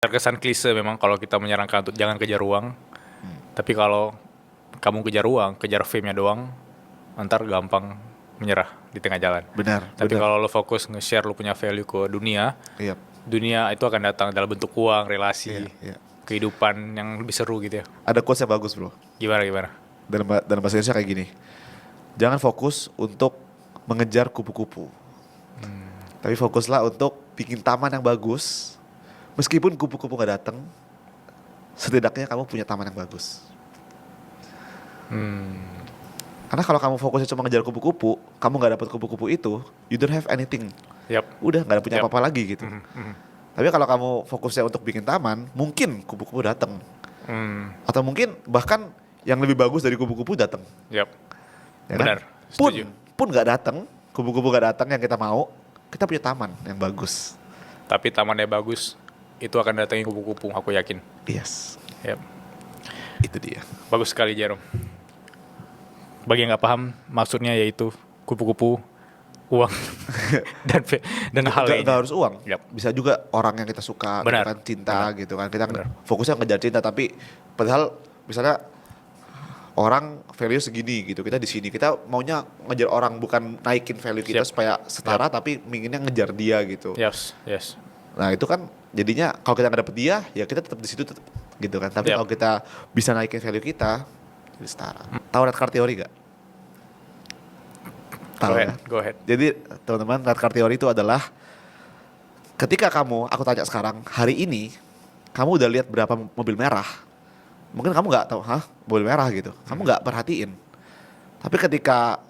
Terkesan klise memang kalau kita menyarankan untuk jangan kejar uang. Tapi kalau kamu kejar uang, kejar fame-nya doang, ntar gampang menyerah di tengah jalan. Benar. Tapi kalau lo fokus nge-share lo punya value ke dunia, Iya. dunia itu akan datang dalam bentuk uang, relasi, Iya. kehidupan yang lebih seru gitu ya. Ada quotes yang bagus bro. Gimana? Dalam bahasa Indonesia kayak gini. Jangan fokus untuk mengejar kupu-kupu. Tapi fokuslah untuk bikin taman yang bagus. Meskipun kupu-kupu gak datang, setidaknya kamu punya taman yang bagus. Karena kalau kamu fokusnya cuma ngejar kupu-kupu, kamu gak dapat kupu-kupu itu, you don't have anything. Yap. Udah gak ada punya Yap. apa-apa lagi gitu. Tapi kalau kamu fokusnya untuk bikin taman, mungkin kupu-kupu datang. Atau mungkin bahkan yang lebih bagus dari kupu-kupu datang. Yap. Ya Benar. kan? Setuju. Pun gak datang, kupu-kupu gak datang yang kita mau, kita punya taman yang bagus. Tapi tamannya bagus, itu akan datangin kupu-kupu, aku yakin. Yes, Yap. itu dia. Bagus sekali Jerome. Bagi yang nggak paham, maksudnya yaitu kupu-kupu, uang, dan hal lainnya. Gak harus uang, Yap. bisa juga orang yang kita suka, gitu Benar. kan, cinta gitu kan. Kita Benar. fokusnya ngejar cinta, tapi padahal misalnya orang value segini gitu, kita di sini kita maunya ngejar orang, bukan naikin value kita Siap. supaya setara, tapi inginnya ngejar dia gitu. Yes. Nah itu kan jadinya kalau kita nggak dapet dia, ya kita tetap di situ tetap gitu kan. Tapi Yap. kalau kita bisa naikin value kita, jadi setara. Tahu red card theory gak? Tahu ya? Go ahead. Jadi teman-teman, red card theory itu adalah ketika aku tanya sekarang, hari ini kamu udah lihat berapa mobil merah? Mungkin kamu nggak tahu, mobil merah gitu. Kamu nggak perhatiin. Tapi ketika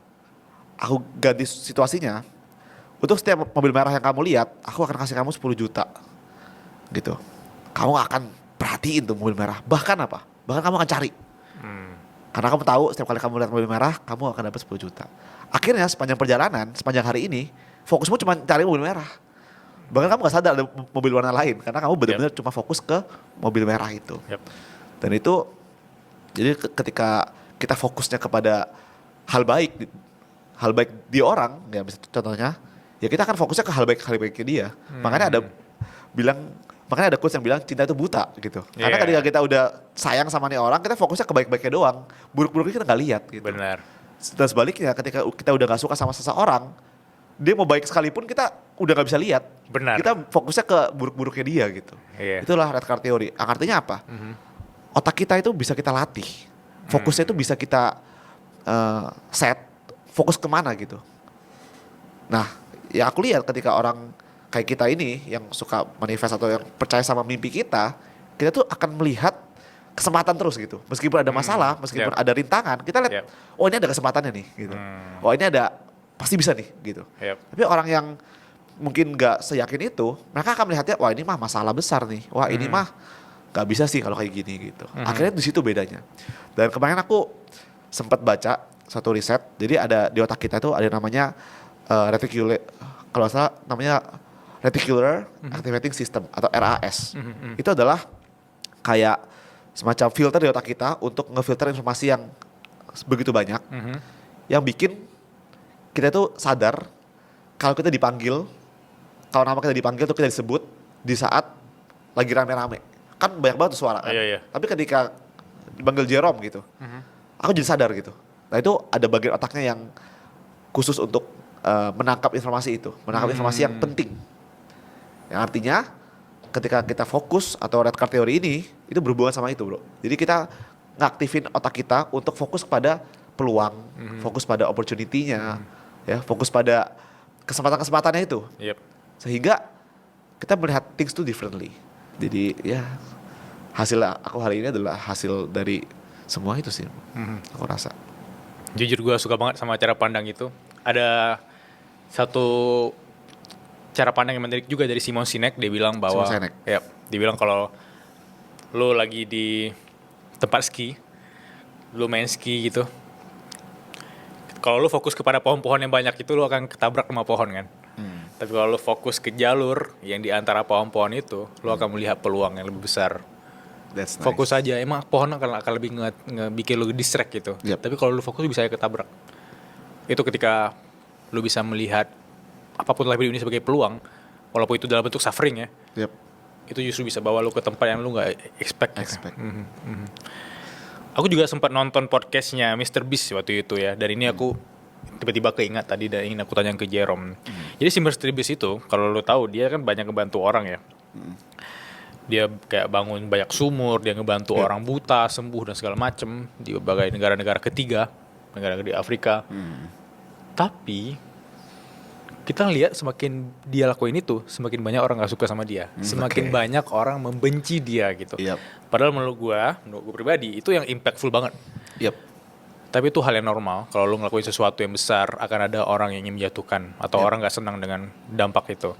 aku ganti situasinya, untuk setiap mobil merah yang kamu lihat, aku akan kasih kamu 10 juta. Gitu. Kamu gak akan perhatiin tuh mobil merah. Bahkan apa? Bahkan kamu akan cari. Karena kamu tahu setiap kali kamu lihat mobil merah, kamu akan dapat 10 juta. Akhirnya sepanjang perjalanan, sepanjang hari ini, fokusmu cuma cari mobil merah. Bahkan kamu gak sadar ada mobil warna lain. Karena kamu benar-benar cuma fokus ke mobil merah itu. Yep. Dan itu, jadi ketika kita fokusnya kepada hal baik di orang, ya misalnya contohnya, ya kita akan fokusnya ke hal baiknya dia. Makanya ada quotes yang bilang cinta itu buta gitu. Karena ketika kita udah sayang sama nih orang, kita fokusnya ke baik-baiknya doang. Buruk-buruknya kita nggak lihat gitu. Benar. Dan sebaliknya ketika kita udah gak suka sama seseorang, dia mau baik sekalipun kita udah gak bisa lihat. Benar. Kita fokusnya ke buruk-buruknya dia gitu. Iya. Itulah red card theory. Artinya apa? Otak kita itu bisa kita latih. Fokusnya itu bisa kita set. Fokus kemana gitu. Nah, ya aku lihat ketika orang kayak kita ini yang suka manifest atau yang percaya sama mimpi kita tuh akan melihat kesempatan terus gitu. Meskipun ada masalah, meskipun ada rintangan, kita lihat, oh ini ada kesempatannya nih gitu. Oh ini ada, pasti bisa nih gitu. Tapi orang yang mungkin gak seyakin itu, mereka akan melihatnya, wah ini mah masalah besar nih. Wah ini mah gak bisa sih kalau kayak gini gitu. Akhirnya di situ bedanya. Dan kemarin aku sempat baca satu riset, jadi ada di otak kita itu ada namanya kalau salah namanya Reticular Activating System atau RAS. Itu adalah kayak semacam filter di otak kita untuk ngefilter informasi yang begitu banyak, yang bikin kita itu sadar kalau kita dipanggil, kalau nama kita dipanggil tuh kita disebut di saat lagi rame-rame. Kan banyak banget tuh suara kan. Iya. Tapi ketika dipanggil Jerome gitu, aku jadi sadar gitu. Nah itu ada bagian otaknya yang khusus untuk menangkap informasi itu, menangkap informasi yang penting. Yang artinya ketika kita fokus atau red card theory ini, itu berhubungan sama itu bro. Jadi kita ngaktifin otak kita untuk fokus pada peluang, fokus pada opportunity-nya, ya, fokus pada kesempatan-kesempatannya itu. Sehingga kita melihat things too differently. Jadi ya hasil aku hari ini adalah hasil dari semua itu sih, aku rasa. Jujur gue suka banget sama cara pandang itu. Ada satu cara pandang yang menarik juga dari Simon Sinek. Dia bilang bahwa, dia bilang kalau lo lagi di tempat ski, lo main ski gitu. Kalau lo fokus kepada pohon-pohon yang banyak itu, lo akan ketabrak sama pohon kan. Tapi kalau lo fokus ke jalur yang di antara pohon-pohon itu, lo akan melihat peluang yang lebih besar. That's nice. Fokus aja, emang pohon akan lebih bikin lo distract gitu. Tapi kalau lo fokus bisa ketabrak. Itu ketika lo bisa melihat apapun dalam hidup ini sebagai peluang, walaupun itu dalam bentuk suffering ya. itu justru bisa bawa lu ke tempat yang lu nggak expect. Aku juga sempat nonton podcastnya Mr. Beast waktu itu ya. Dan ini aku tiba-tiba keingat tadi dan ingin aku tanya ke Jerome. Jadi si Mr. Beast itu kalau lu tahu dia kan banyak ngebantu orang ya. Dia kayak bangun banyak sumur, dia ngebantu orang buta sembuh dan segala macem di berbagai negara-negara ketiga, negara di Afrika. Tapi kita lihat semakin dia lakuin itu, semakin banyak orang gak suka sama dia. Semakin banyak orang membenci dia gitu. Padahal menurut gue pribadi, itu yang impactful banget. Tapi itu hal yang normal. Kalau lu ngelakuin sesuatu yang besar, akan ada orang yang ingin menjatuhkan. Atau orang gak senang dengan dampak itu.